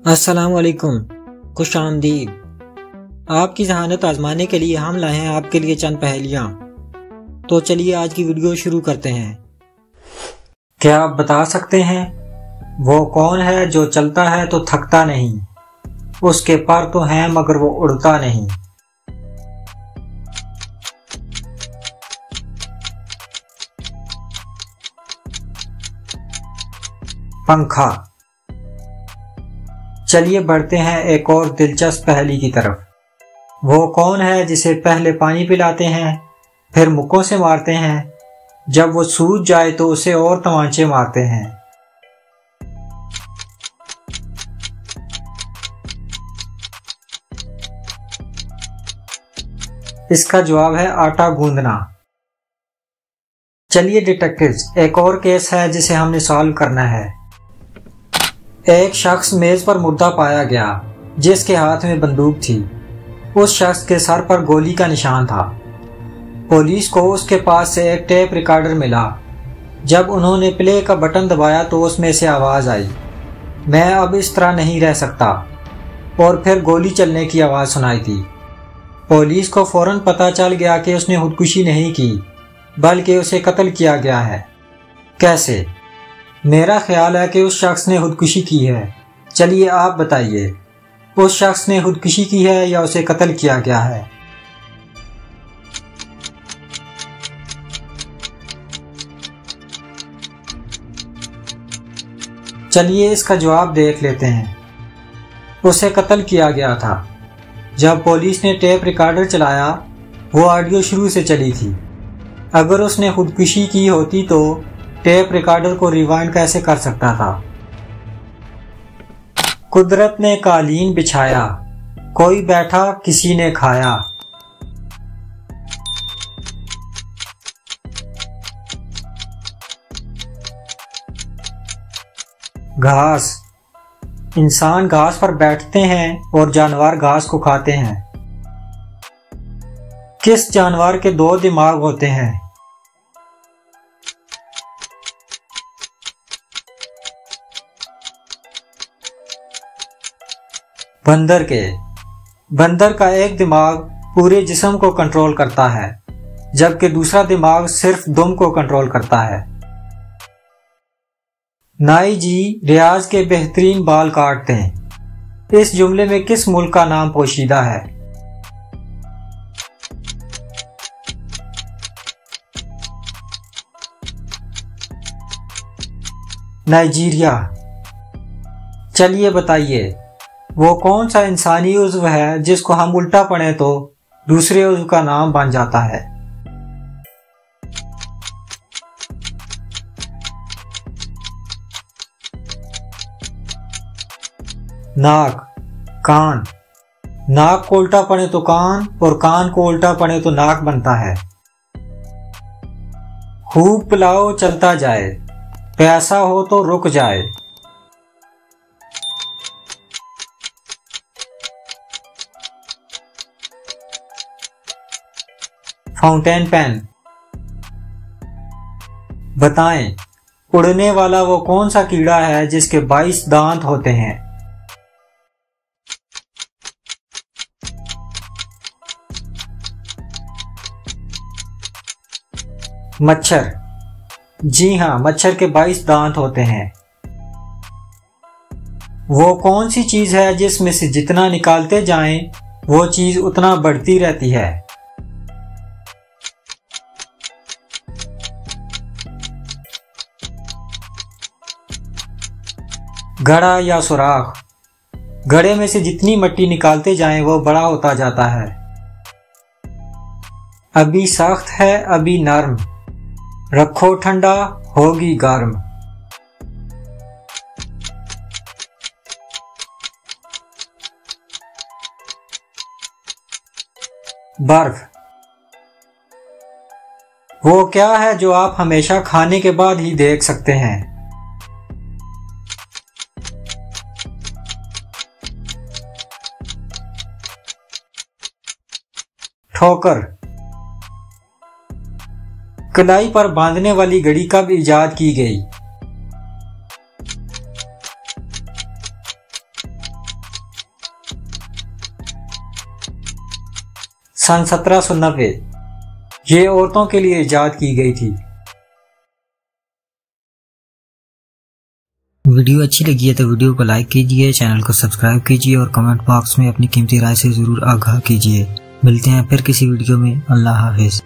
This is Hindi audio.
अस्सलामुअलैकुम, खुश आमदीद। आपकी जहानत आजमाने के लिए हम लाए हैं आपके लिए चंद पहेलियाँ। तो चलिए आज की वीडियो शुरू करते हैं। क्या आप बता सकते हैं वो कौन है जो चलता है तो थकता नहीं, उसके पर तो हैं मगर वो उड़ता नहीं। पंखा। चलिए बढ़ते हैं एक और दिलचस्प पहेली की तरफ। वो कौन है जिसे पहले पानी पिलाते हैं, फिर मुक्कों से मारते हैं, जब वो सूज जाए तो उसे और तमाचे मारते हैं। इसका जवाब है आटा गूंदना। चलिए डिटेक्टिव्स, एक और केस है जिसे हमने सॉल्व करना है। एक शख्स मेज पर मुर्दा पाया गया जिसके हाथ में बंदूक थी। उस शख्स के सर पर गोली का निशान था। पुलिस को उसके पास से एक टेप रिकॉर्डर मिला। जब उन्होंने प्ले का बटन दबाया तो उसमें से आवाज आई, मैं अब इस तरह नहीं रह सकता, और फिर गोली चलने की आवाज सुनाई दी। पुलिस को फौरन पता चल गया कि उसने खुदकुशी नहीं की बल्कि उसे कत्ल किया गया है। कैसे? मेरा ख्याल है कि उस शख्स ने खुदकुशी की है। चलिए आप बताइए, उस शख्स ने खुदकुशी की है या उसे कत्ल किया गया है? चलिए इसका जवाब देख लेते हैं। उसे कत्ल किया गया था। जब पुलिस ने टेप रिकॉर्डर चलाया, वो ऑडियो शुरू से चली थी। अगर उसने खुदकुशी की होती तो टेप रिकॉर्डर को रिवाइंड कैसे कर सकता था? कुदरत ने कालीन बिछाया, कोई बैठा किसी ने खाया। घास। इंसान घास पर बैठते हैं और जानवर घास को खाते हैं। किस जानवर के दो दिमाग होते हैं? बंदर के। बंदर का एक दिमाग पूरे जिस्म को कंट्रोल करता है, जबकि दूसरा दिमाग सिर्फ दुम को कंट्रोल करता है। नाई जी रियाज के बेहतरीन बाल काटते हैं। इस जुमले में किस मुल्क का नाम पोशीदा है? नाइजीरिया। चलिए बताइए, वो कौन सा इंसानी उज़्व है जिसको हम उल्टा पढ़ें तो दूसरे उज़्व का नाम बन जाता है? नाक। कान। नाक को उल्टा पढ़े तो कान, और कान को उल्टा पढ़े तो नाक बनता है। खूब पिलाओ चलता जाए, प्यासा हो तो रुक जाए। Fountain pen. बताएं, उड़ने वाला वो कौन सा कीड़ा है जिसके 22 दांत होते हैं? मच्छर। जी हां, मच्छर के 22 दांत होते हैं। वो कौन सी चीज है जिसमें से जितना निकालते जाएं वो चीज उतना बढ़ती रहती है? घड़ा या सुराख। घड़े में से जितनी मिट्टी निकालते जाएं वो बड़ा होता जाता है। अभी सख्त है अभी नरम, रखो ठंडा होगी गर्म। बर्फ। वो क्या है जो आप हमेशा खाने के बाद ही देख सकते हैं? ठोकर। कलाई पर बांधने वाली घड़ी कब इजाद की गई? सन 1790 ये औरतों के लिए ईजाद की गई थी। वीडियो अच्छी लगी है तो वीडियो को लाइक कीजिए, चैनल को सब्सक्राइब कीजिए और कमेंट बॉक्स में अपनी कीमती राय से जरूर आगाह कीजिए। मिलते हैं फिर किसी वीडियो में। अल्लाह हाफिज।